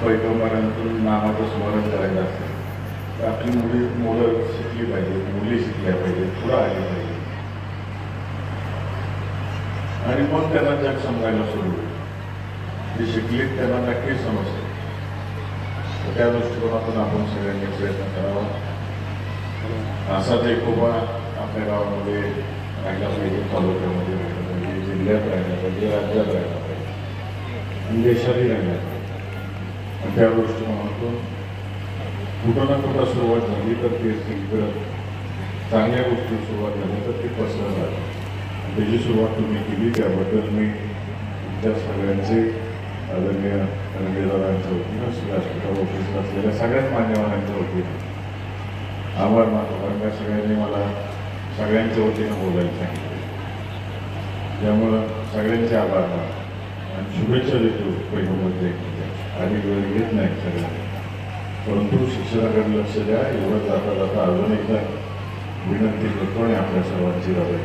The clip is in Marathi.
पैगंबरांतून नामाचं स्मरण करायचं असेल तर आपली मुलं शिकली पाहिजे, मुली शिकल्या पाहिजे, पुढं आली पाहिजे आणि मग त्यांना जग समजायला सुरू होईल. जे शिकलीत त्यांना नक्की समजतं. त्या दृष्टिकोनातून आपण सगळ्यांनी प्रयत्न करावा. असाच एकोपा आपल्या गावामध्ये राहिला पाहिजे, तालुक्यामध्ये राहिला पाहिजे, जिल्ह्यात राहिला पाहिजे, राज्यात राहिला पाहिजे आणि देशातही राहिला पाहिजे. आणि त्या दृष्टिकोनातून कुठं ना कुठं सुरुवात झाली तर ते सगळं चांगल्या गोष्टी सुरुवात झाली तर ते पसरत झालं. त्याची सुरुवात तुम्ही केली त्याबद्दल मी त्या सगळ्यांचे आदरणीय रणजीतदादांच्या वतीनं व्यासपीठावर उपस्थित असलेल्या सगळ्याच मान्यवरांच्या वतीनं आभार मानतो. कारण त्या सगळ्यांनी मला सगळ्यांच्या वतीनं बोलायला सांगितलं. त्यामुळं सगळ्यांचे आभार मानतो आणि शुभेच्छा देतो. पैगंबर आधी वेळ घेत नाही सगळ्यांना, परंतु शिक्षणाकडे लक्ष द्या एवढं जाता जाता अजून एकदा विनंती करतो आणि आपल्या सर्वांची रजा